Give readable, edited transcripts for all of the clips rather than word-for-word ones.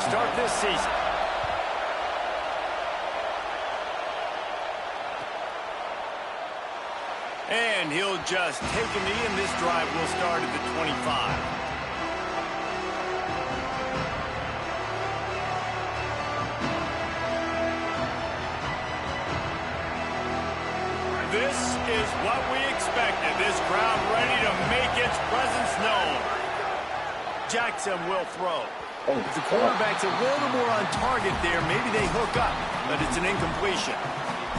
start this season. And he'll just take a knee, and this drive will start at the 25. This is what we expected. This crowd ready to make its presence known. Jackson will throw. If the quarterback's a little more on target there, maybe they hook up, but it's an incompletion.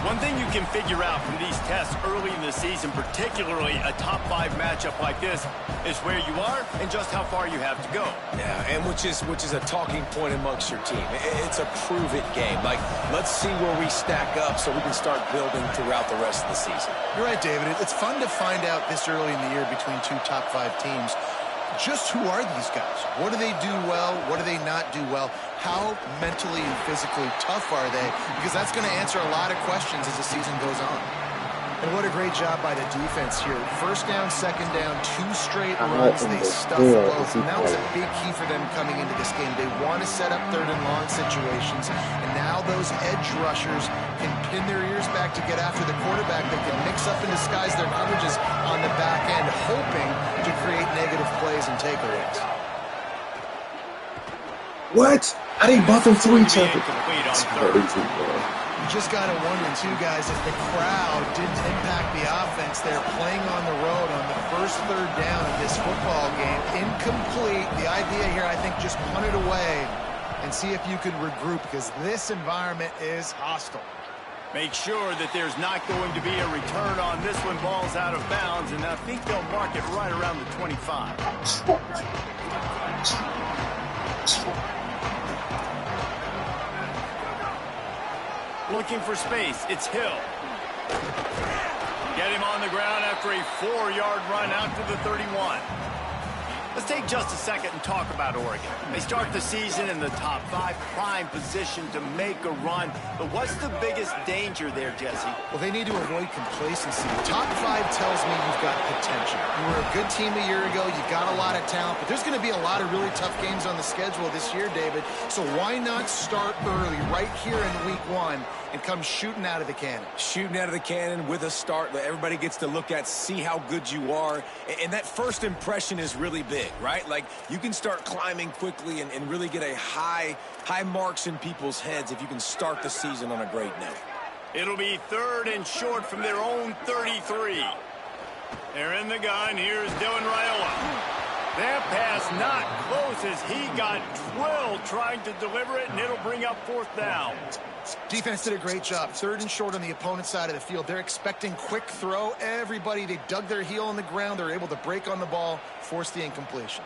One thing you can figure out from these tests early in the season, particularly a top-5 matchup like this, is where you are and just how far you have to go. Yeah, and which is a talking point amongst your team. It's a prove-it game. Like, let's see where we stack up so we can start building throughout the rest of the season. You're right, David. It's fun to find out this early in the year between two top-5 teams. Just who are these guys? What do they do well? What do they not do well? How mentally and physically tough are they? Because that's going to answer a lot of questions as the season goes on. And what a great job by the defense here. First down, second down, 2 straight runs. They stuffed both. And that was a big key for them coming into this game. They want to set up 3rd and long situations. And now those edge rushers can pin their ears back to get after the quarterback. They can mix up and disguise their coverages on the back end, hoping to create negative plays and takeaways. What? I didn't bother 3 times. You just got to wonder, too, guys, if the crowd didn't impact the offense. They're playing on the road on the first 3rd down of this football game. Incomplete. The idea here, I think, just punt it away and see if you can regroup, because this environment is hostile. Make sure that there's not going to be a return on this when ball's out of bounds, and I think they'll mark it right around the 25. Looking for space. It's Hill. Get him on the ground after a 4-yard run out to the 31. Let's take just a second and talk about Oregon. They start the season in the top 5, prime position to make a run. But what's the biggest danger there, Jesse? Well, they need to avoid complacency. Top 5 tells me you've got potential. You were a good team a year ago. You got a lot of talent. But there's going to be a lot of really tough games on the schedule this year, David. So why not start early right here in week 1 and come shooting out of the cannon? Shooting out of the cannon with a start that everybody gets to look at, see how good you are. And that first impression is really big, right? Like, you can start climbing quickly and really get a high marks in people's heads if you can start the season on a great note. It'll be 3rd and short from their own 33. They're in the gun. Here's Dylan Raiola. That pass not close as he got drilled trying to deliver it, and it'll bring up 4th down. Defense did a great job. 3rd and short on the opponent's side of the field. They're expecting quick throw. Everybody, they dug their heel on the ground. They're able to break on the ball, force the incompletion.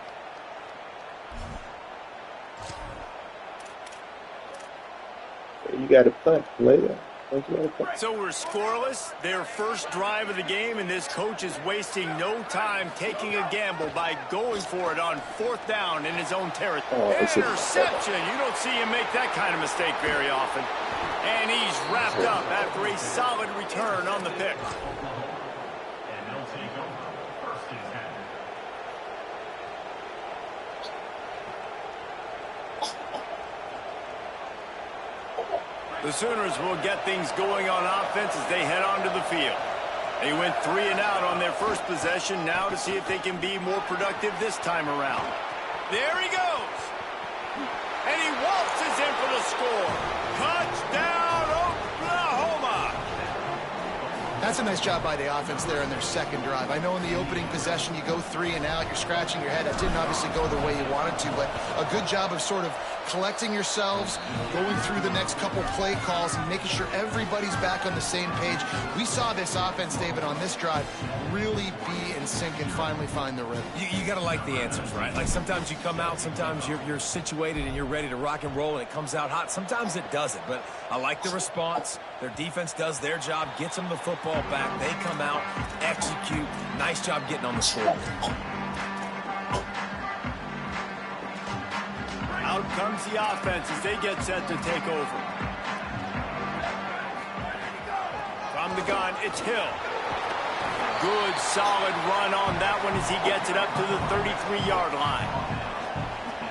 You got to punt later. So we're scoreless. Their first drive of the game, and this coach is wasting no time taking a gamble by going for it on 4th down in his own territory. Interception. You don't see him make that kind of mistake very often. And he's wrapped up after a solid return on the pick. The Sooners will get things going on offense as they head onto the field. They went 3 and out on their first possession, now to see if they can be more productive this time around. There he goes. And he waltzes in for the score. Touchdown, Oklahoma. That's a nice job by the offense there in their second drive. I know in the opening possession you go 3 and out, you're scratching your head. That didn't obviously go the way you wanted to, but a good job of sort of collecting yourselves, going through the next couple play calls, and making sure everybody's back on the same page. We saw this offense, David, on this drive really be in sync and finally find the rhythm. You got to like the answers, right? Like, sometimes you come out, sometimes you're situated and you're ready to rock and roll and it comes out hot. Sometimes it doesn't, but I like the response. Their defense does their job, gets them the football back. They come out, execute. Nice job getting on the score. Out comes the offense as they get set to take over. From the gun, it's Hill. Good, solid run on that one as he gets it up to the 33-yard line.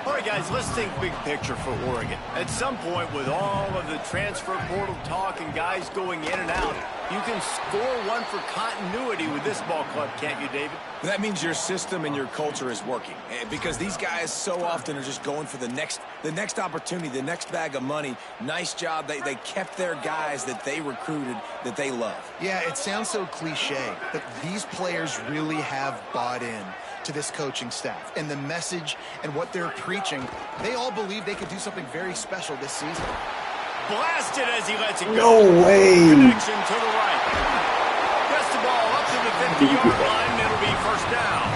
All right, guys. Guys, let's think big picture for Oregon. At some point, with all of the transfer portal talk and guys going in and out, you can score one for continuity with this ball club, can't you, David? That means your system and your culture is working, because these guys so often are just going for the next opportunity, the next bag of money. Nice job. They kept their guys that they recruited, that they love. Yeah, it sounds so cliche, but these players really have bought in to this coaching staff and the message and what they're preaching. They all believe they could do something very special this season. Blasted as he lets it go. No way. Connection to the right. Gets the ball up to the 50-yard line, and it'll be first down.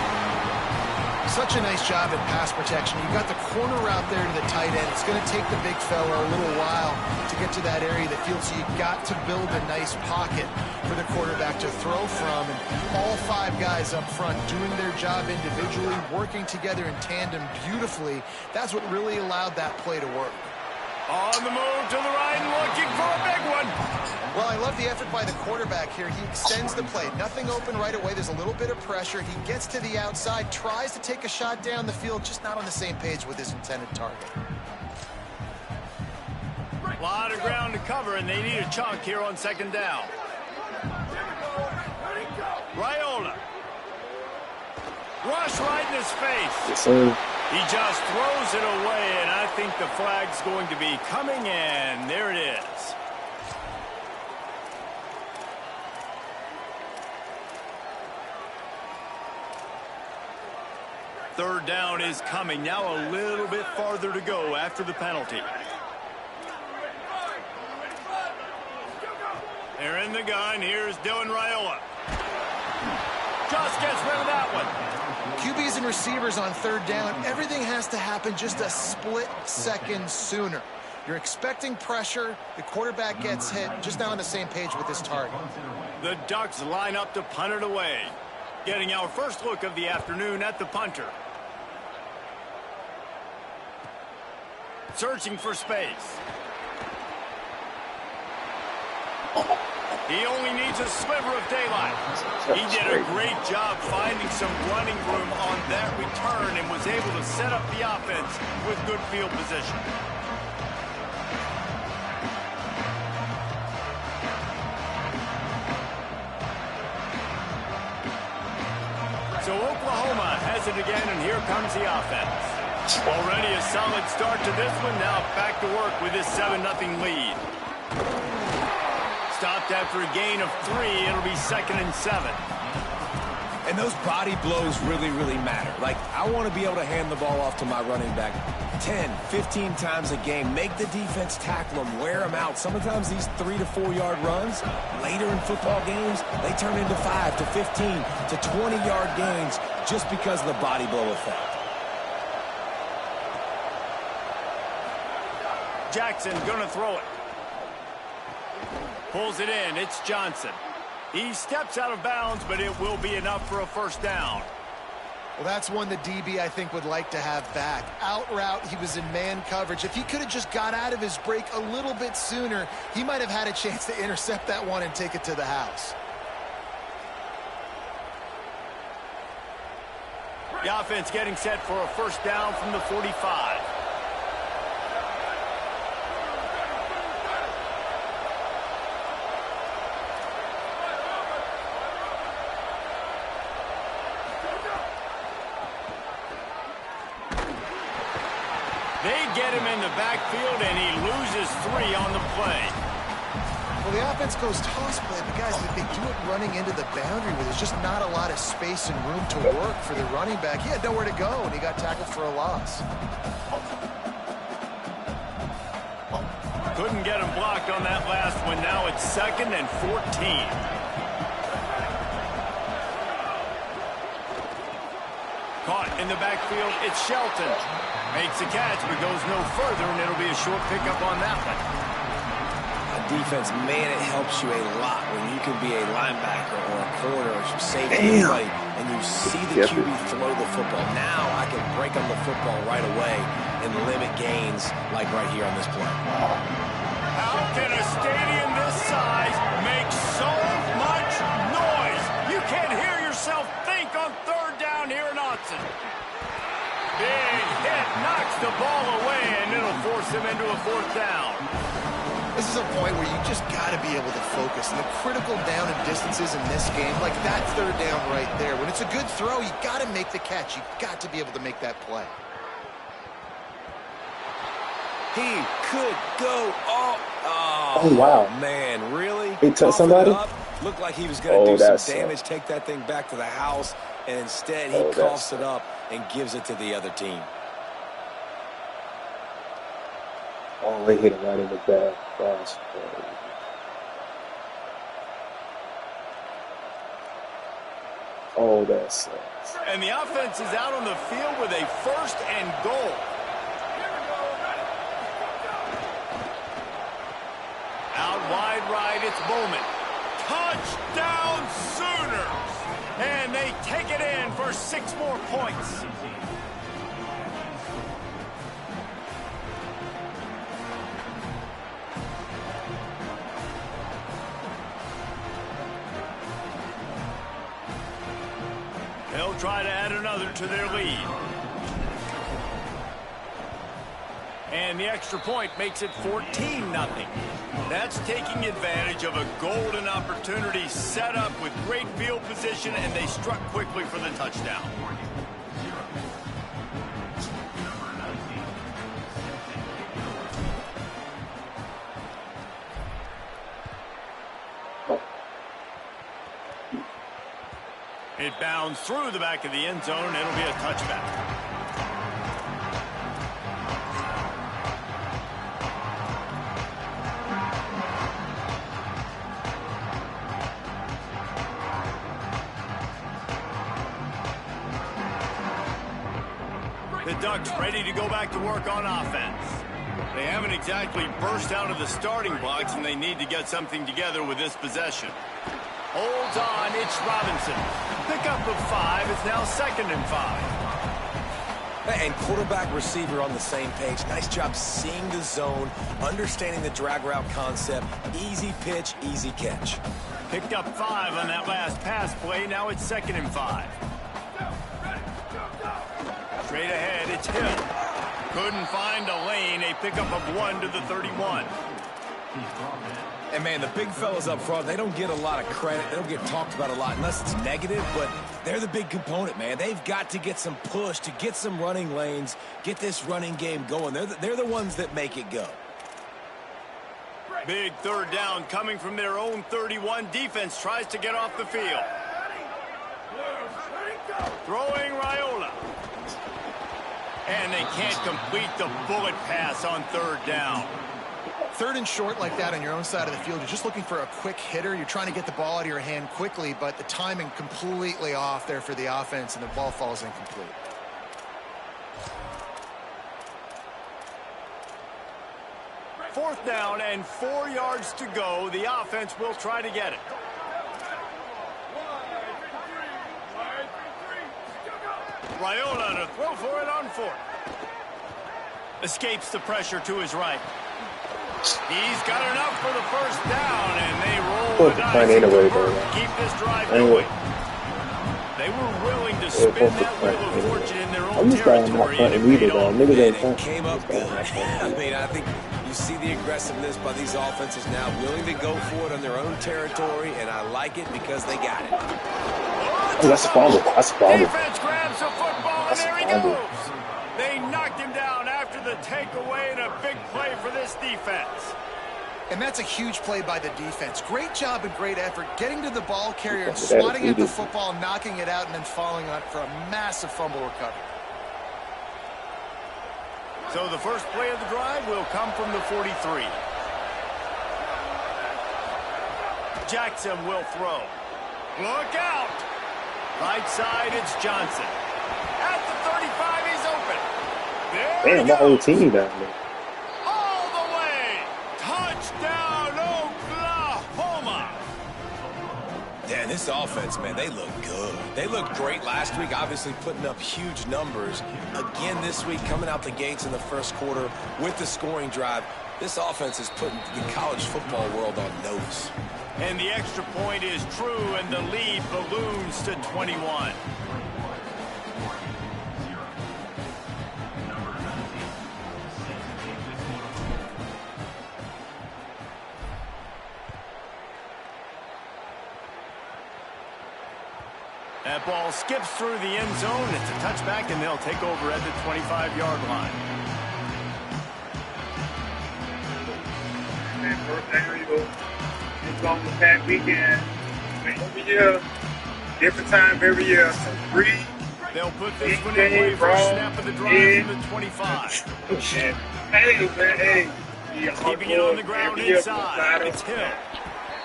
Such a nice job at pass protection. You got the corner route there to the tight end. It's going to take the big fella a little while to get to that area of the field, so you got to build a nice pocket for the quarterback to throw from. And all 5 guys up front doing their job individually, working together in tandem beautifully. That's what really allowed that play to work. On the move to the right and looking for a big one. Well, I love the effort by the quarterback here. He extends the play. Nothing open right away. There's a little bit of pressure. He gets to the outside, tries to take a shot down the field, just not on the same page with his intended target. A lot of ground to cover, and they need a chunk here on second down. Raiola. Rush right in his face. Yes, sir. He just throws it away, and I think the flag's going to be coming in. There it is. Third down is coming. Now a little bit farther to go after the penalty. They're in the gun. Here's Dylan Raiola. Just gets rid of that one. QBs and receivers on third down, everything has to happen just a split second sooner. You're expecting pressure. The quarterback gets hit, just not on the same page with his target. The Ducks line up to punt it away. Getting our first look of the afternoon at the punter. Searching for space. He only needs a sliver of daylight. He did a great job finding some running room on that return and was able to set up the offense with good field position. So Oklahoma has it again, and here comes the offense. Already a solid start to this one. Now back to work with this 7-0 lead. Stopped after a gain of 3. It'll be 2nd and 7. And those body blows really, really matter. Like, I want to be able to hand the ball off to my running back 10, 15 times a game. Make the defense tackle them, wear them out. Sometimes these 3 to 4 yard runs, later in football games, they turn into 5 to 15 to 20 yard gains just because of the body blow effect. Jackson gonna throw it. Pulls it in. It's Johnson. He steps out of bounds, but it will be enough for a first down. Well, that's one the DB, I think, would like to have back. Out route, he was in man coverage. If he could have just got out of his break a little bit sooner, he might have had a chance to intercept that one and take it to the house. The offense getting set for a first down from the 45. Get him in the backfield, and he loses 3 on the play. Well, the offense goes toss play, but guys, they do it running into the boundary where there's just not a lot of space and room to work for the running back. He had nowhere to go, and he got tackled for a loss. Couldn't get him blocked on that last one. Now it's 2nd and 14. Caught in the backfield, it's Shelton. Makes a catch, but goes no further, and it'll be a short pickup on that one. Defense, man, it helps you a lot when you can be a linebacker or a corner or safety anybody, and you see the QB throw the football. Now I can break on the football right away and limit gains like right here on this play. How can a stadium this size make so much noise? You can't hear yourself think on third down here in Autzen. Big hit, knocks the ball away, and it'll force him into a 4th down. This is a point where you just got to be able to focus. And the critical down and distances in this game, like that 3rd down right there, when it's a good throw, you got to make the catch. You got to be able to make that play. He could go all... Oh, wow. Man, really? He took somebody? Looked like he was going to do some damage, sucks. take that thing back to the house, and instead he coughs it up and gives it to the other team. Oh, they hit him right in the back. That's crazy. Oh, that sucks. And the offense is out on the field with a 1st and goal. Out wide right, it's Bowman. Touchdown Sooners! And they take it in for 6 more points. They'll try to add another to their lead. And the extra point makes it 14-0. That's taking advantage of a golden opportunity set up with great field position, and they struck quickly for the touchdown. It bounds through the back of the end zone. It'll be a touchback. The Ducks ready to go back to work on offense. They haven't exactly burst out of the starting blocks, and they need to get something together with this possession. Holds on, it's Robinson. Pickup of 5, it's now 2nd and 5. And quarterback receiver on the same page. Nice job seeing the zone, understanding the drag route concept. Easy pitch, easy catch. Picked up 5 on that last pass play. Now it's 2nd and 5. Straight ahead, it's Hill. Couldn't find a lane. A pickup of 1 to the 31. And, man, the big fellas up front, they don't get a lot of credit. They don't get talked about a lot unless it's negative, but they're the big component, man. They've got to get some push, to get some running lanes, get this running game going. They're the ones that make it go. Big 3rd down coming from their own 31. Defense tries to get off the field. Throwing Raiola. And they can't complete the bullet pass on 3rd down. 3rd and short like that on your own side of the field, you're just looking for a quick hitter. You're trying to get the ball out of your hand quickly, but the timing completely off there for the offense, and the ball falls incomplete. Fourth down and 4 yards to go. The offense will try to get it. Raiola to throw for it on 4th. Escapes the pressure to his right. He's got enough for the 1st down, and they roll the dice. Keep this drive going. They were willing to spin that wheel of fortune in their own territory, and it paid off. And it came up good. I mean, I think you see the aggressiveness by these offenses now, willing to go for it on their own territory, and I like it because they got it. Oh, that's a fumble. That's a fumble. Defense grabs the football, and there he goes. They knocked him down after the takeaway, and a big play for this defense. And that's a huge play by the defense. Great job and great effort getting to the ball carrier, swatting at the football, knocking it out, and then falling on it for a massive fumble recovery. So the first play of the drive will come from the 43. Jackson will throw. Look out! Right side, it's Johnson. At the 35, he's open. There Damn, my whole team down there. All the way. Touchdown, Oklahoma. Yeah, this offense, man, they look good. They looked great last week, obviously putting up huge numbers. Again this week, coming out the gates in the first quarter with the scoring drive. This offense is putting the college football world on notice. And the extra point is true, and the lead balloons to 21. That ball skips through the end zone. It's a touchback, and they'll take over at the 25-yard line. First down, you go. It's on the pack weekend. Every year, different time every year. So breathe. They'll put this one in play for a snap of the drive from the 25. Hey, man, hey. Keeping it on the ground inside. It's Hill.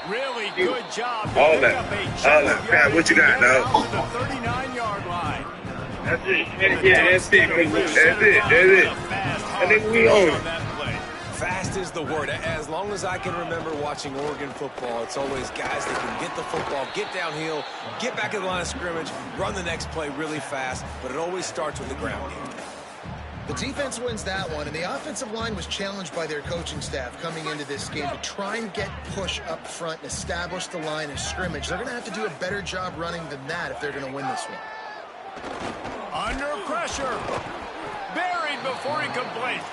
Really good job to All pick that. up a All that. Man, what you got, now? To the 39-yard line. That's it. Yeah, that's it. That's it. That's it. And then we own it. Fast is the word. As long as I can remember watching Oregon football, it's always guys that can get the football, get downhill, get back in the line of scrimmage, run the next play really fast, but it always starts with the ground game. The defense wins that one, and the offensive line was challenged by their coaching staff coming into this game to try and get push up front and establish the line of scrimmage. They're going to have to do a better job running than that if they're going to win this one. Under pressure. Buried before he completes.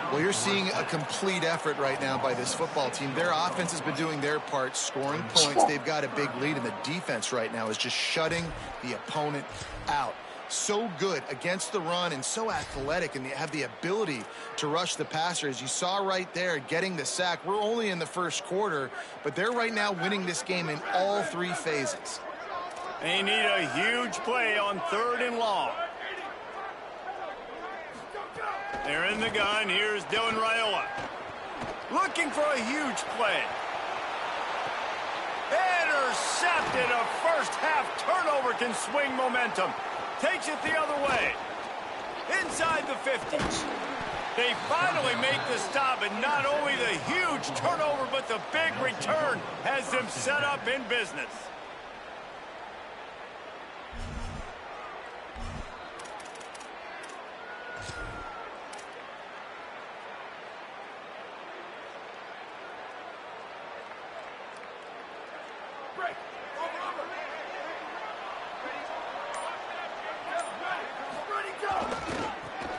Well, you're seeing a complete effort right now by this football team. Their offense has been doing their part, scoring points. They've got a big lead, and the defense right now is just shutting the opponent out. So good against the run and so athletic, and they have the ability to rush the passer. As you saw right there, getting the sack. We're only in the first quarter, but they're right now winning this game in all three phases. They need a huge play on 3rd and long. They're in the gun. Here's Dylan Raiola. Looking for a huge play. Intercepted. A first-half turnover can swing momentum. Takes it the other way. Inside the 50. They finally make the stop, and not only the huge turnover, but the big return has them set up in business.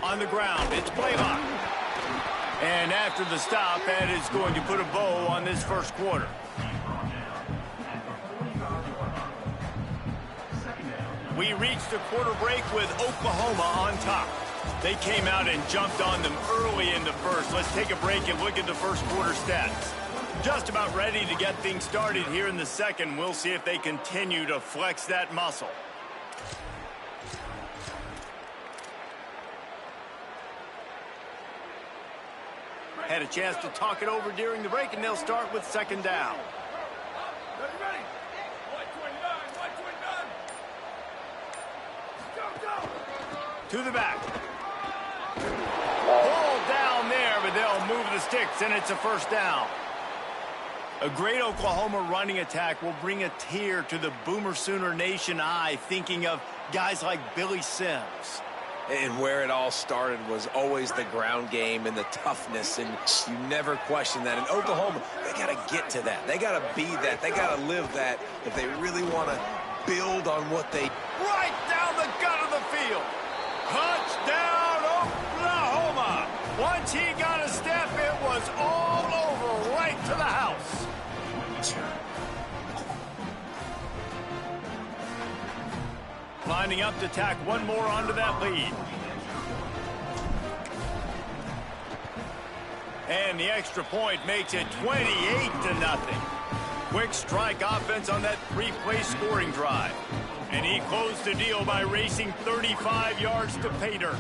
On the ground, it's Blaylock. And after the stop, that is going to put a bow on this first quarter. We reached the quarter break with Oklahoma on top. They came out and jumped on them early in the first. Let's take a break and look at the first quarter stats. Just about ready to get things started here in the second. We'll see if they continue to flex that muscle. Had a chance to talk it over during the break, and they'll start with 2nd down. Ready? 129. To the back. Pulled down there, but they'll move the sticks, and it's a 1st down. A great Oklahoma running attack will bring a tear to the Boomer Sooner Nation eye, thinking of guys like Billy Sims. And where it all started was always the ground game and the toughness, and you never question that. In Oklahoma, they got to get to that. They got to be that. They got to live that if they really want to build on what they... Right down the gut of the field. Touchdown, Oklahoma. Once he got a step, it was all over, right to the house. Lining up to tack one more onto that lead. And the extra point makes it 28-0. Quick strike offense on that 3-play scoring drive. And he closed the deal by racing 35 yards to pay dirt.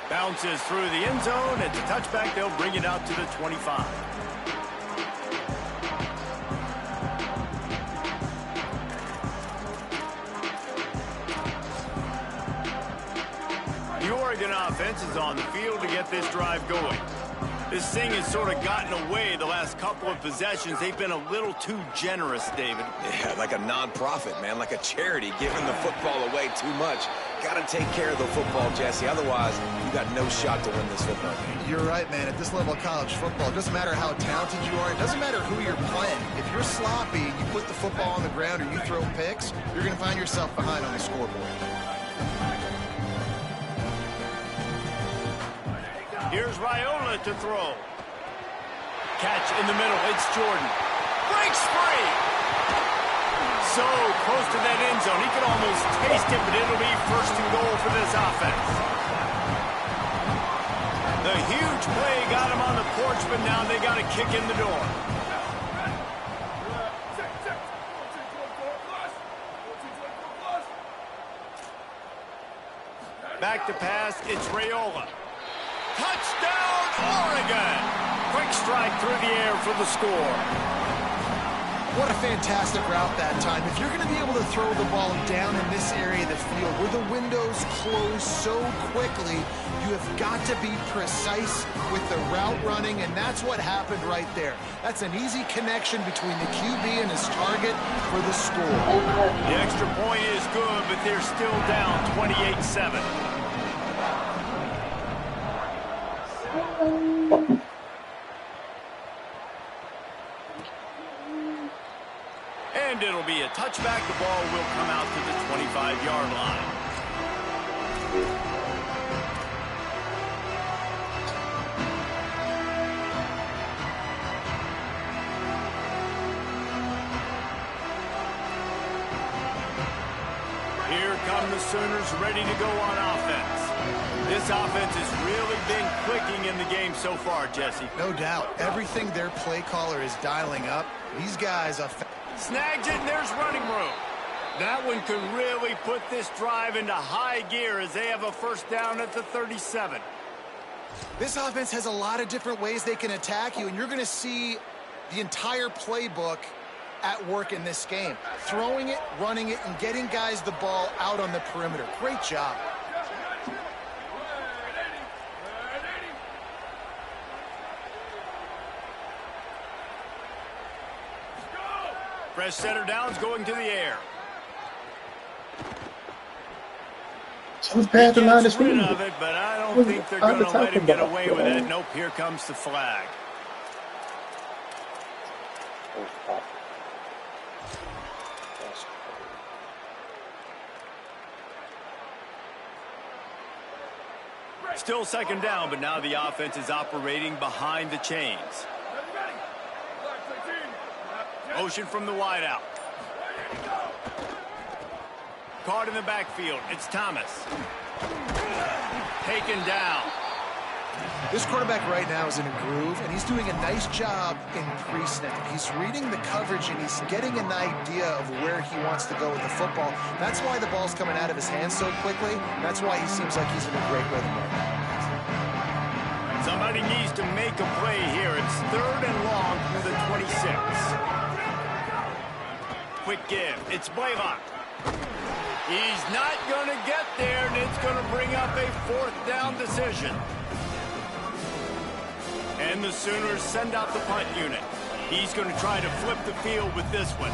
Bounces through the end zone. It's a touchback. They'll bring it out to the 25. The Oregon offense is on the field to get this drive going. This thing has sort of gotten away the last couple of possessions. They've been a little too generous, David. Yeah, like a non-profit, man, like a charity, giving the football away too much. Got to take care of the football, Jesse. Otherwise, you got no shot to win this football game. You're right, man. At this level of college football, it doesn't matter how talented you are. It doesn't matter who you're playing. If you're sloppy and you put the football on the ground or you throw picks, you're going to find yourself behind on the scoreboard. Here's Raiola to throw. Catch in the middle. It's Jordan. Breaks free. So close to that end zone. He could almost taste it, but it'll be first and goal for this offense. The huge play got him on the porch, but now they got to kick in the door. Back to pass, it's Raiola. Touchdown, Oregon! Quick strike through the air for the score. What a fantastic route that time. If you're going to be able to throw the ball down in this area of the field where the windows close so quickly, you have got to be precise with the route running, and that's what happened right there. That's an easy connection between the QB and his target for the score. The extra point is good, but they're still down 28-7. And it'll be a touchback. The ball will come out to the 25-yard line. Here come the Sooners ready to go on offense. This offense has really been clicking in the game so far, Jesse. No doubt. Everything their play caller is dialing up, these guys are... Snags it, and there's running room. That one could really put this drive into high gear as they have a first down at the 37. This offense has a lot of different ways they can attack you, and you're going to see the entire playbook at work in this game. Throwing it, running it, and getting guys the ball out on the perimeter. Great job. Fresh center downs going to the air. Who's past the line of Rid scrimmage? of it, but I don't think they're going to let him get away with it. Nope, here comes the flag. Still second down, but now the offense is operating behind the chains. Motion from the wideout. Caught in the backfield. It's Thomas. Taken down. This quarterback right now is in a groove, and he's doing a nice job in pre-snap. He's reading the coverage, and he's getting an idea of where he wants to go with the football. That's why the ball's coming out of his hands so quickly. That's why he seems like he's in a great rhythm right now. Somebody needs to make a play here. It's third and long through the 26. Quick give. It's Blaylock. He's not going to get there, and it's going to bring up a fourth down decision. And the Sooners send out the punt unit. He's going to try to flip the field with this one.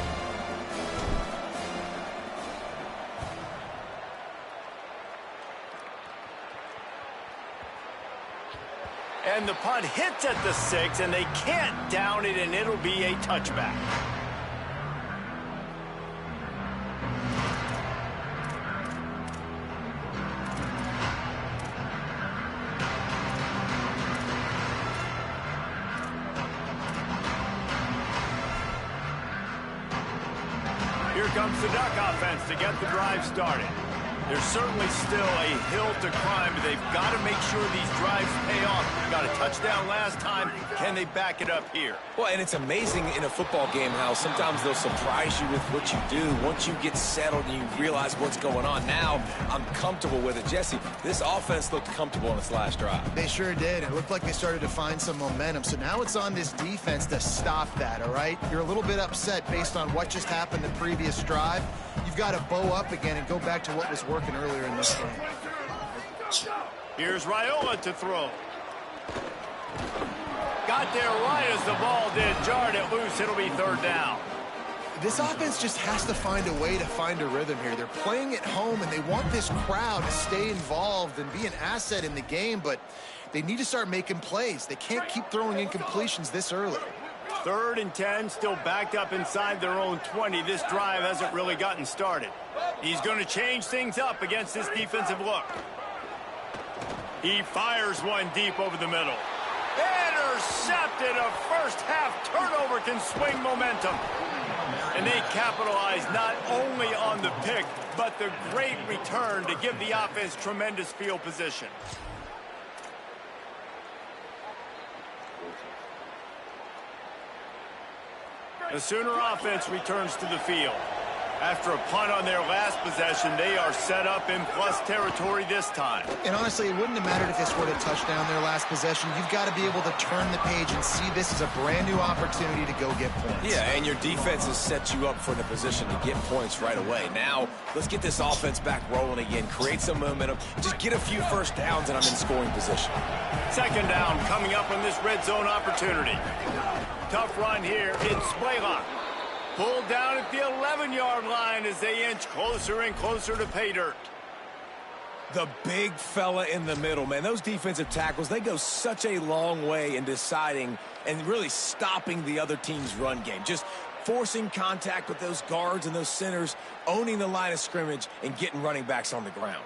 And the punt hits at the 6, and they can't down it, and it'll be a touchback. Here comes the Duck offense to get the drive started. There's certainly still a hill to climb, but they've got to make sure these drives pay off. Got a touchdown last time. Can they back it up here? Well, and it's amazing in a football game how sometimes they'll surprise you with what you do. Once you get settled and you realize what's going on, now I'm comfortable with it. Jesse, this offense looked comfortable on its last drive. They sure did. It looked like they started to find some momentum. So now it's on this defense to stop that, all right? You're a little bit upset based on what just happened the previous drive. You've got to bow up again and go back to what was working earlier in this game. Here's Raiola to throw. Got there right as the ball did. Jarred it loose. It'll be third down. This offense just has to find a way to find a rhythm here. They're playing at home, and they want this crowd to stay involved and be an asset in the game, but they need to start making plays. They can't keep throwing incompletions this early. 3rd and 10, still backed up inside their own 20. This drive hasn't really gotten started. He's going to change things up against this defensive look. He fires one deep over the middle. Intercepted. A first-half turnover can swing momentum. And they capitalize not only on the pick, but the great return to give the offense tremendous field position. The Sooner offense returns to the field. After a punt on their last possession, they are set up in plus territory this time. And honestly, it wouldn't have mattered if they scored a touchdown their last possession. You've got to be able to turn the page and see this as a brand new opportunity to go get points. Yeah, and your defense has set you up for the position to get points right away. Now, let's get this offense back rolling again, create some momentum, just get a few first downs, and I'm in scoring position. Second down coming up on this red zone opportunity. Tough run here. It's Blaylock. Pulled down at the 11-yard line as they inch closer and closer to pay dirt. The big fella in the middle, man. Those defensive tackles, they go such a long way in deciding and really stopping the other team's run game. Just forcing contact with those guards and those centers, owning the line of scrimmage, and getting running backs on the ground.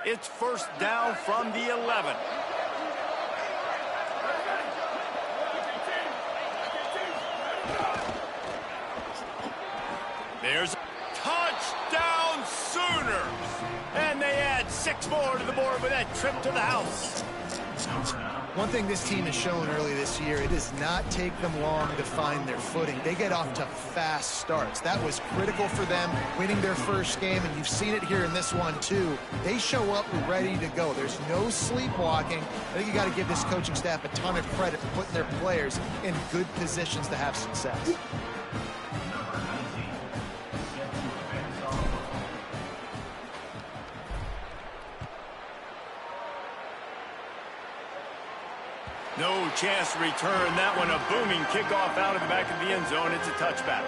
It's first down from the 11. There's a touchdown Sooners. And they add 6 more to the board with that trip to the house. One thing this team has shown early this year, it does not take them long to find their footing. They get off to fast starts. That was critical for them, winning their first game, and you've seen it here in this one too. They show up ready to go. There's no sleepwalking. I think you got to give this coaching staff a ton of credit for putting their players in good positions to have success. No chance to return that one. A booming kickoff out of the back of the end zone. It's a touchback.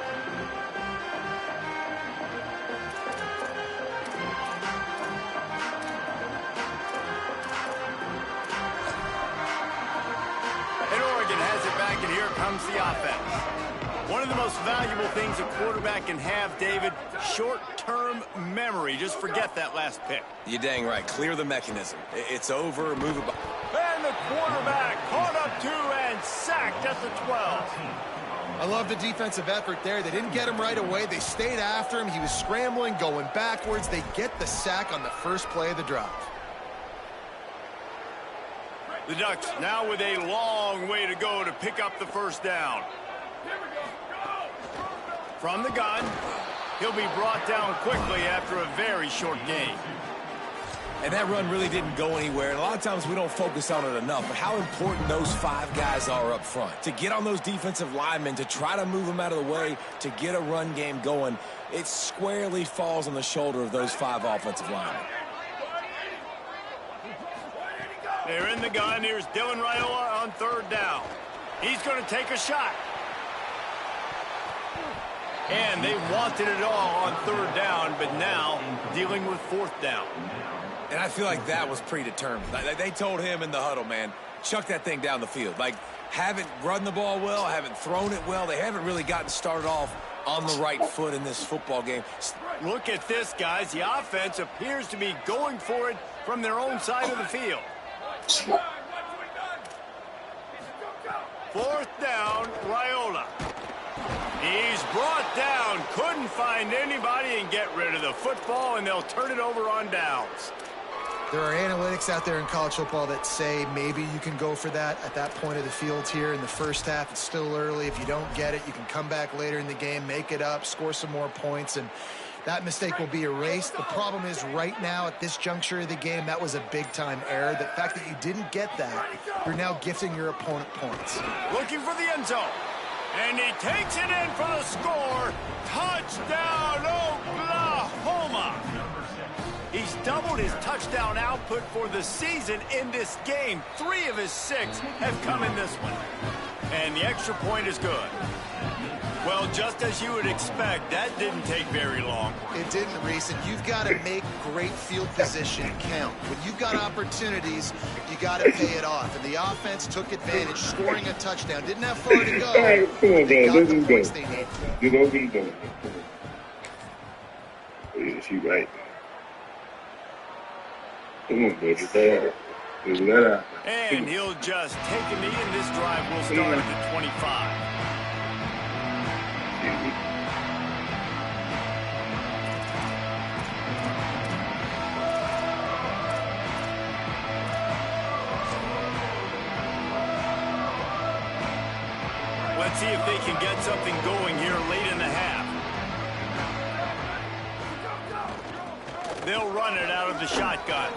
And Oregon has it back, and here comes the offense. One of the most valuable things a quarterback can have, David, short-term memory. Just forget that last pick. You're dang right. Clear the mechanism. It's over. Move it. And the quarterback caught up to and sacked at the 12. I love the defensive effort there. They didn't get him right away. They stayed after him. He was scrambling, going backwards. They get the sack on the first play of the drive. The Ducks now with a long way to go to pick up the first down. From the gun, he'll be brought down quickly after a very short gain. And that run really didn't go anywhere. And a lot of times we don't focus on it enough. But how important those 5 guys are up front. To get on those defensive linemen, to try to move them out of the way, to get a run game going, it squarely falls on the shoulder of those 5 offensive linemen. They're in the gun. Here's Dylan Raiola on third down. He's going to take a shot. And they wanted it all on third down, but now dealing with fourth down. And I feel like that was predetermined. They told him in the huddle, man, chuck that thing down the field. Like, haven't run the ball well, haven't thrown it well. They haven't really gotten started off on the right foot in this football game. Look at this, guys. The offense appears to be going for it from their own side of the field. Fourth down, Raiola. He's brought down, couldn't find anybody and get rid of the football, and they'll turn it over on downs. There are analytics out there in college football that say maybe you can go for that at that point of the field here in the first half. It's still early. If you don't get it, you can come back later in the game, make it up, score some more points, and that mistake will be erased. The problem is right now at this juncture of the game, that was a big-time error. The fact that you didn't get that, you're now gifting your opponent points. Looking for the end zone. And he takes it in for the score. Touchdown, Oklahoma. He's doubled his touchdown output for the season in this game. 3 of his 6 have come in this one. And the extra point is good. Well, just as you would expect, that didn't take very long. It didn't, Reese, and you've got to make great field position count. When you've got opportunities, you got to pay it off. And the offense took advantage, scoring a touchdown. Didn't have far to go. They got the points they needed. You know what he's doing. Yeah, she right. Come on, baby. And he'll just take a knee, and this drive will start at the 25. Let's see if they can get something going here late in the half. They'll run it out of the shotgun.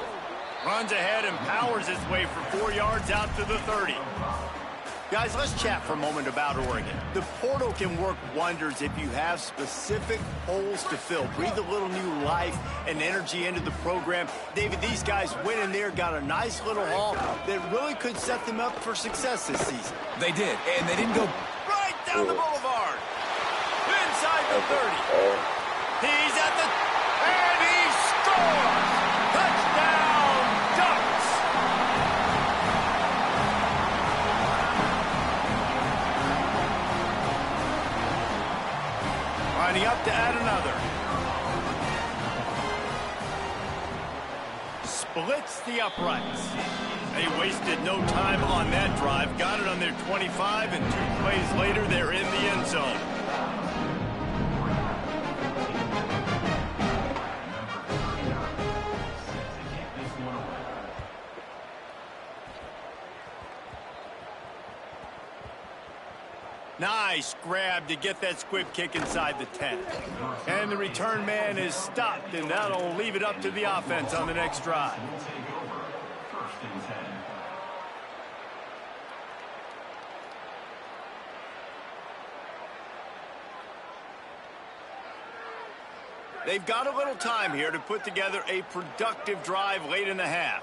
Runs ahead and powers his way for 4 yards out to the 30. Guys, let's chat for a moment about Oregon. The portal can work wonders if you have specific holes to fill. Breathe a little new life and energy into the program. David, these guys went in there, got a nice little haul that really could set them up for success this season. They did, and they didn't go right down the boulevard. Inside the 30. He's at the... and he scores! Touchdown, Ducks! Lining up to add another. Splits the uprights. They wasted no time on that drive. Got it on their 25, and 2 plays later, they're in the end zone. Nice grab to get that squib kick inside the 10. And the return man is stopped, and that'll leave it up to the offense on the next drive. They've got a little time here to put together a productive drive late in the half.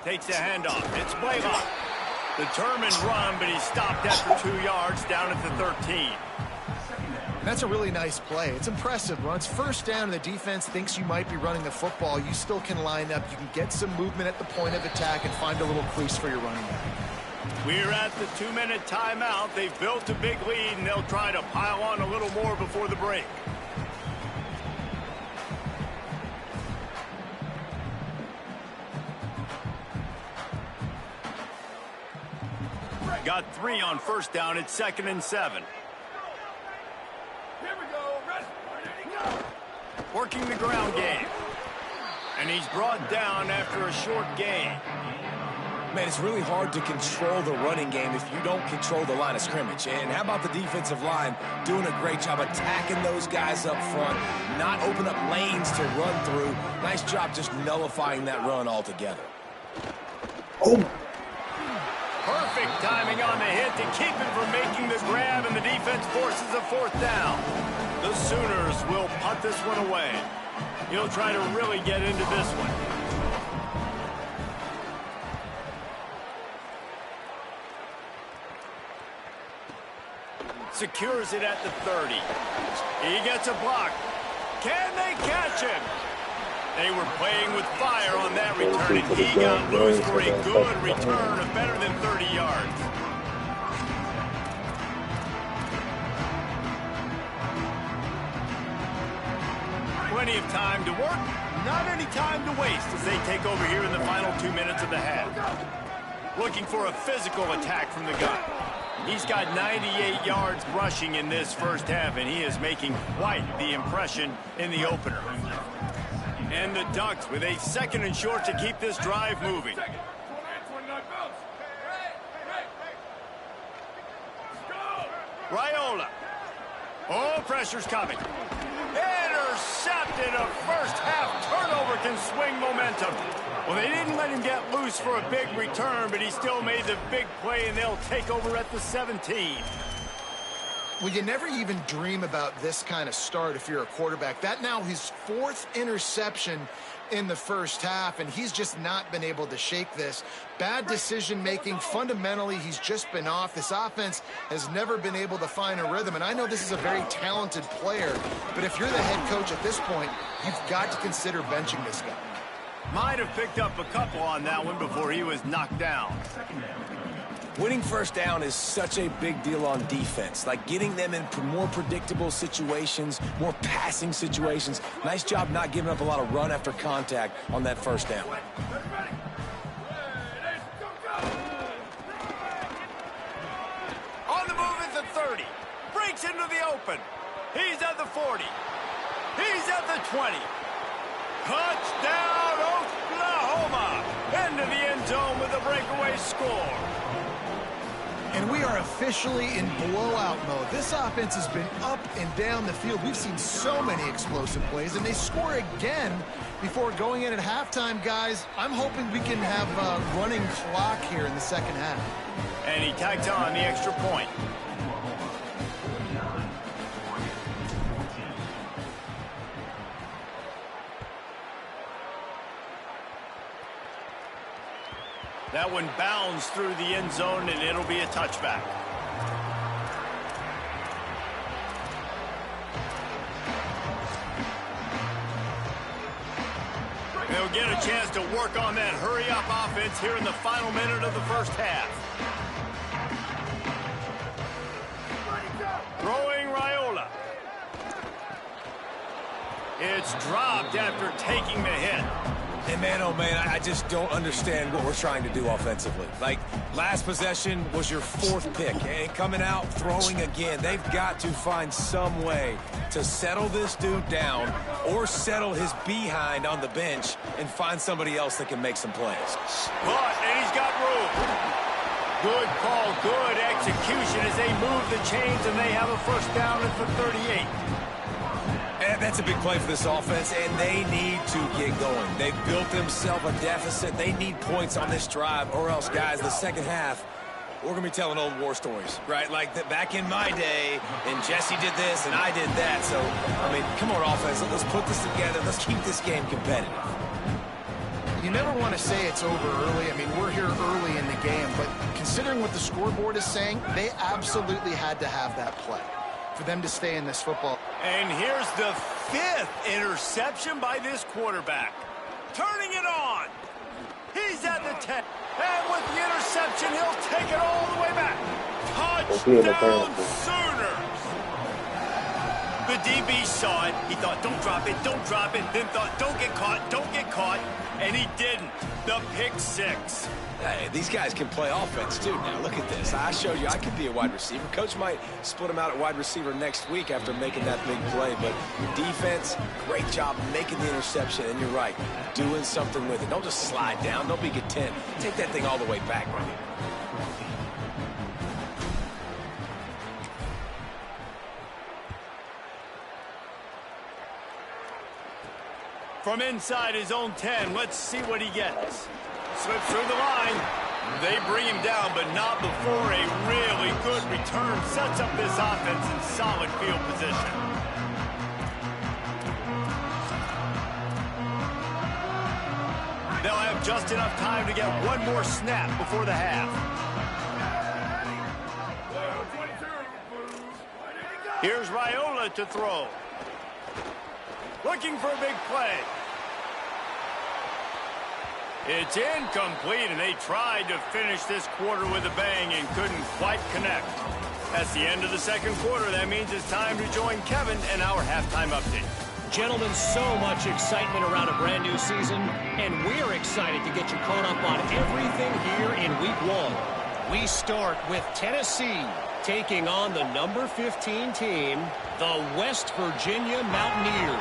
Takes the handoff. It's Blaylock. Determined run, but he's stopped after 2 yards down at the 13. That's a really nice play. It's impressive. When it's first down and the defense thinks you might be running the football, you still can line up. You can get some movement at the point of attack and find a little crease for your running back. We're at the 2-minute timeout. They've built a big lead, and they'll try to pile on a little more before the break. Got 3 on first down. It's 2nd and 7. Here we go. Ready. Go. Working the ground game. And he's brought down after a short gain. Man, it's really hard to control the running game if you don't control the line of scrimmage. And how about the defensive line doing a great job attacking those guys up front, not open up lanes to run through. Nice job just nullifying that run altogether. Oh. Perfect timing on the hit to keep him from making the grab, and the defense forces a 4th down. The Sooners will punt this one away. He'll try to really get into this one. Secures it at the 30. He gets a block. Can they catch him? They were playing with fire on that return, and he got loose for a good return of better than 30 yards. Plenty of time to work, not any time to waste as they take over here in the final 2 minutes of the half. Looking for a physical attack from the gun. He's got 98 yards rushing in this first half, and he is making quite the impression in the opener. And the Ducks with a 2nd and short to keep this drive moving. Raiola. Oh, pressure's coming. Intercepted. A first half turnover can swing momentum. Well, they didn't let him get loose for a big return, but he still made the big play, and they'll take over at the 17. Well, you never even dream about this kind of start if you're a quarterback. That now his 4th interception in the first half, and he's just not been able to shake this. Bad decision-making. Fundamentally, he's just been off. This offense has never been able to find a rhythm, and I know this is a very talented player, but if you're the head coach at this point, you've got to consider benching this guy. Might have picked up a couple on that one before he was knocked down. Winning first down is such a big deal on defense. Like getting them in more predictable situations, more passing situations. Nice job not giving up a lot of run after contact on that first down. On the move at the 30. Breaks into the open. He's at the 40. He's at the 20. Touchdown, Oklahoma! Into the end zone with a breakaway score. And we are officially in blowout mode. This offense has been up and down the field. We've seen so many explosive plays, and they score again before going in at halftime, guys. I'm hoping we can have a running clock here in the second half. And he tags on the extra point. That one bounds through the end zone, and it'll be a touchback. They'll get a chance to work on that hurry-up offense here in the final minute of the first half. Throwing Raiola. It's dropped after taking the hit. And man, oh man, I just don't understand what we're trying to do offensively. Like, last possession was your 4th pick, and coming out, throwing again. They've got to find some way to settle this dude down or settle his behind on the bench and find somebody else that can make some plays. But, and he's got room. Good call, good execution as they move the chains, and they have a first down at the 38. And that's a big play for this offense, and they need to get going. They've built themselves a deficit. They need points on this drive, or else, guys, the second half, we're going to be telling old war stories, right? Like back in my day, and Jesse did this, and I did that. So, I mean, come on, offense. Let's put this together. Let's keep this game competitive. You never want to say it's over early. I mean, we're here early in the game, but considering what the scoreboard is saying, they absolutely had to have that play for them to stay in this football. And here's the 5th interception by this quarterback. Turning it on. He's at the 10. And with the interception, he'll take it all the way back. Touchdown Sooners. The DB saw it. He thought, don't drop it, don't drop it. Then thought, don't get caught. And he didn't. The pick 6. Hey, these guys can play offense, too. Now, look at this. I showed you I could be a wide receiver. Coach might split him out at wide receiver next week after making that big play. But defense, great job making the interception. And you're right, doing something with it. Don't just slide down. Don't be content. Take that thing all the way back, right? From inside his own 10, let's see what he gets. Slips through the line. They bring him down, but not before a really good return sets up this offense in solid field position. They'll have just enough time to get one more snap before the half. Here's Raiola to throw. Looking for a big play. It's incomplete, and they tried to finish this quarter with a bang and couldn't quite connect. That's the end of the second quarter. That means it's time to join Kevin and our halftime update. Gentlemen, so much excitement around a brand new season, and we're excited to get you caught up on everything here in Week 1. We start with Tennessee taking on the number 15 team, the West Virginia Mountaineers.